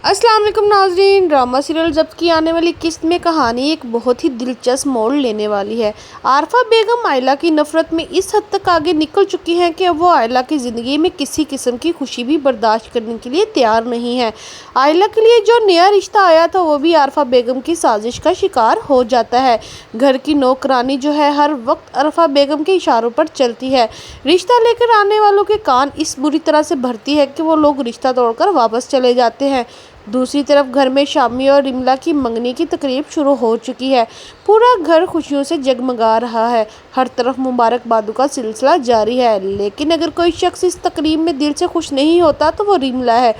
अस्सलाम वालेकुम नाज़रीन। ड्रामा सीरियल ज़ब्त की आने वाली किस्त में कहानी एक बहुत ही दिलचस्प मोड़ लेने वाली है। आरफा बेगम आयला की नफ़रत में इस हद तक आगे निकल चुकी हैं कि अब वो आयला की ज़िंदगी में किसी किस्म की खुशी भी बर्दाश्त करने के लिए तैयार नहीं है। आयला के लिए जो नया रिश्ता आया था वो भी आरफा बेगम की साजिश का शिकार हो जाता है। घर की नौकरानी जो है हर वक्त आरफा बेगम के इशारों पर चलती है। रिश्ता लेकर आने वालों के कान इस बुरी तरह से भरती है कि वो लोग रिश्ता तोड़कर वापस चले जाते हैं। दूसरी तरफ घर में शामी और रिमला की मंगनी की तकरीब शुरू हो चुकी है। पूरा घर खुशियों से जगमगा रहा है। हर तरफ मुबारकबादों का सिलसिला जारी है। लेकिन अगर कोई शख्स इस तकरीब में दिल से खुश नहीं होता तो वो रिमला है।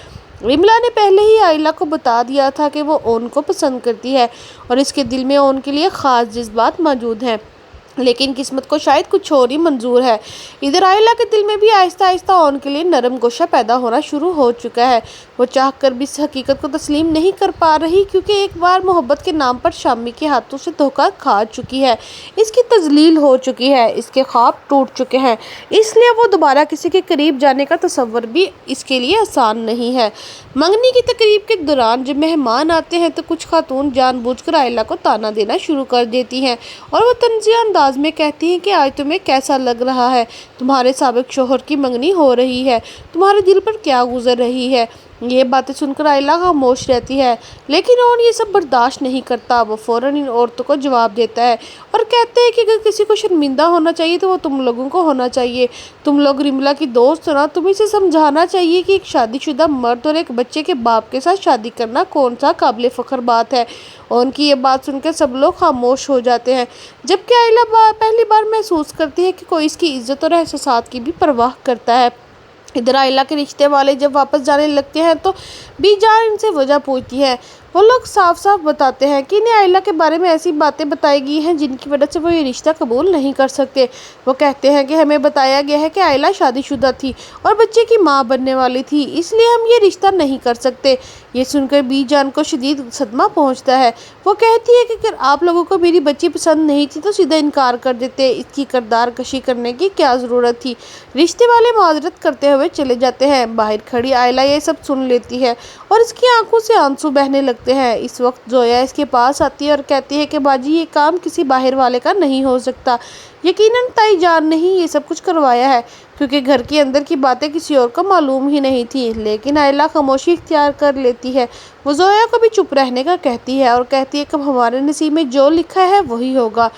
रिमला ने पहले ही आयला को बता दिया था कि वो ओन को पसंद करती है और इसके दिल में ओन के लिए ख़ास जज्बात मौजूद हैं। लेकिन किस्मत को शायद कुछ और ही मंजूर है। इधर आयला के दिल में भी आहिस्ता आहिस्ता ओन के लिए नरम गोशा पैदा होना शुरू हो चुका है। वो चाहकर भी इस हकीकत को तस्लीम नहीं कर पा रही क्योंकि एक बार मोहब्बत के नाम पर शामी के हाथों से धोखा खा चुकी है। इसकी तजलील हो चुकी है, इसके ख्वाब टूट चुके हैं। इसलिए वो दोबारा किसी के करीब जाने का तसव्वुर भी इसके लिए आसान नहीं है। मंगनी की तकरीब के दौरान जब मेहमान आते हैं तो कुछ खातून जानबूझकर आयला को ताना देना शुरू कर देती हैं और वो तंज़िया अंदाज में कहती हैं कि आज तुम्हें कैसा लग रहा है, तुम्हारे साबिक शोहर की मंगनी हो रही है, तुम्हारे दिल पर क्या गुजर रही है। ये बातें सुनकर आयला खामोश रहती है, लेकिन ओन ये सब बर्दाश्त नहीं करता। वो फौरन इन औरतों को जवाब देता है और कहते हैं कि अगर किसी को शर्मिंदा होना चाहिए तो वो तुम लोगों को होना चाहिए। तुम लोग रिमला की दोस्त हो ना, तुम्हें इसे समझाना चाहिए कि एक शादीशुदा मर्द और एक बच्चे के बाप के साथ शादी करना कौन सा काबिल फ़ख्र बात है। उनकी ये बात सुनकर सब लोग खामोश हो जाते हैं, जबकि आयला पहली बार महसूस करती है कि कोई इसकी इज्जत और एहसासात की भी परवाह करता है। इधर आयला के रिश्ते वाले जब वापस जाने लगते हैं तो बीजान इनसे वजह पूछती है। वो लोग साफ साफ बताते हैं कि इन्हें आयला के बारे में ऐसी बातें बताई गई हैं जिनकी वजह से वो ये रिश्ता कबूल नहीं कर सकते। वो कहते हैं कि हमें बताया गया है कि आयला शादीशुदा थी और बच्चे की मां बनने वाली थी, इसलिए हम ये रिश्ता नहीं कर सकते। ये सुनकर बीजान को शदीद सदमा पहुंचता है। वो कहती है कि अगर आप लोगों को मेरी बच्ची पसंद नहीं थी तो सीधा इनकार कर देते, इसकी किरदार कशी करने की क्या ज़रूरत थी। रिश्ते वाले माजरत करते हुए चले जाते हैं। बाहर खड़ी आयला ये सब सुन लेती है और इसकी आंखों से आंसू बहने लगते हैं। इस वक्त जोया इसके पास आती है और कहती है कि बाजी ये काम किसी बाहर वाले का नहीं हो सकता। यकीनन ताई जान ने ही ये सब कुछ करवाया है क्योंकि घर के अंदर की बातें किसी और को मालूम ही नहीं थी। लेकिन आयला खामोशी इख्तियार कर लेती है। वो जोया को भी चुप रहने का कहती है और कहती है कि हमारे नसीब में जो लिखा है वही होगा।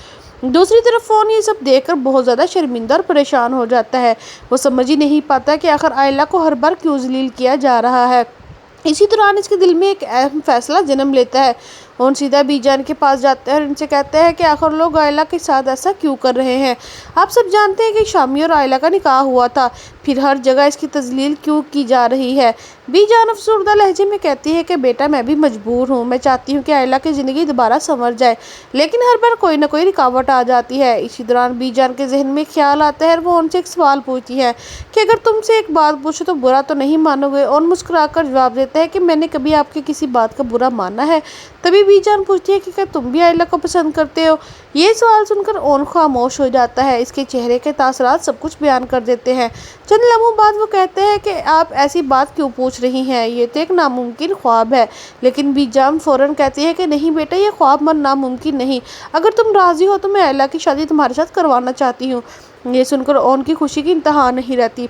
दूसरी तरफ फ़ोन ये सब देखकर बहुत ज़्यादा शर्मिंदा और परेशान हो जाता है। वो समझ ही नहीं पाता कि आखिर आयला को हर बार क्यों जलील किया जा रहा है। इसी दौरान इसके दिल में एक अहम फैसला जन्म लेता है। उन सीधा बीजान के पास जाते हैं और इनसे कहते हैं कि आखिर लोग आयला के साथ ऐसा क्यों कर रहे हैं। आप सब जानते हैं कि शामी और आयला का निकाह हुआ था, फिर हर जगह इसकी तजलील क्यों की जा रही है। बीजान अफसरदा लहजे में कहती है कि बेटा मैं भी मजबूर हूँ, मैं चाहती हूँ कि आयला की ज़िंदगी दोबारा संवर जाए, लेकिन हर बार कोई ना कोई रुकावट आ जाती है। इसी दौरान बीजान के जहन में ख्याल आता है और वो उनसे एक सवाल पूछती है कि अगर तुमसे एक बात पूछो तो बुरा तो नहीं मानोगे। और मुस्कुराकर जवाब देता है कि मैंने कभी आपकी किसी बात का बुरा माना है। तभी बीजान पूछती है कि क्या तुम भी आयला को पसंद करते हो। ये सवाल सुनकर ओन खामोश हो जाता है। इसके चेहरे के तासरात सब कुछ बयान कर देते हैं। चंद लम्हों बाद वो कहते हैं कि आप ऐसी बात क्यों पूछ रही हैं, ये तो एक नामुमकिन ख्वाब है। लेकिन बीजान फ़ौरन कहती है कि नहीं बेटा, ये ख्वाब मन नामुमकिन नहीं, अगर तुम राज़ी हो तो मैं आयला की शादी तुम्हारे साथ करवाना चाहती हूँ। ये सुनकर ओन की खुशी की इंतहा नहीं रहती।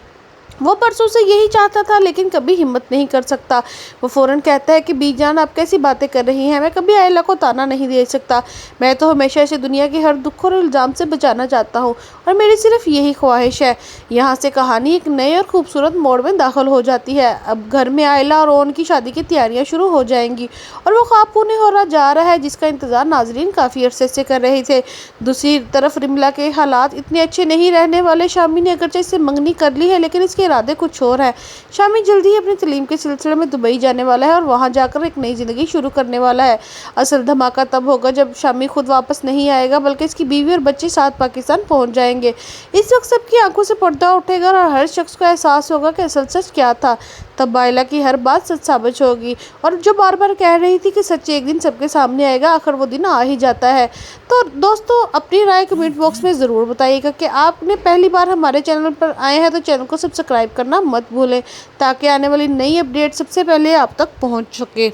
वो परसों से यही चाहता था लेकिन कभी हिम्मत नहीं कर सकता। वो फ़ौरन कहता है कि बीजान आप कैसी बातें कर रही हैं, मैं कभी आयला को ताना नहीं दे सकता। मैं तो हमेशा इसे दुनिया के हर दुख और इल्ज़ाम से बचाना चाहता हूँ और मेरी सिर्फ यही ख्वाहिश है। यहाँ से कहानी एक नए और ख़ूबसूरत मोड़ में दाखिल हो जाती है। अब घर में आयला और ओन की शादी की तैयारियाँ शुरू हो जाएंगी और वो ख्वाब पूर्ण हो रहा जा रहा है जिसका इंतज़ार नाजरीन काफ़ी अरसे से कर रहे थे। दूसरी तरफ रिमला के हालात इतने अच्छे नहीं रहने वाले। शामी ने अगरचे इससे मंगनी कर ली है लेकिन इसके इरादे कुछ और है। शामी जल्दी ही अपनी तलीम के सिलसिले में दुबई जाने वाला है और वहां जाकर एक नई ज़िंदगी शुरू करने वाला है। असल धमाका तब होगा जब शामी खुद वापस नहीं आएगा बल्कि इसकी बीवी और बच्चे साथ पाकिस्तान पहुंच जाएंगे। इस वक्त सबकी आंखों से पर्दा उठेगा और हर शख्स को एहसास होगा कि असल सच क्या था। तब आयला की हर बात सच साबित होगी, और जो बार बार कह रही थी कि सच एक दिन सबके सामने आएगा, आखिर वो दिन आ ही जाता है। तो दोस्तों, अपनी राय कमेंट बॉक्स में ज़रूर बताइएगा कि आपने पहली बार हमारे चैनल पर आए हैं तो चैनल को सब्सक्राइब करना मत भूलें, ताकि आने वाली नई अपडेट सबसे पहले आप तक पहुंच सके।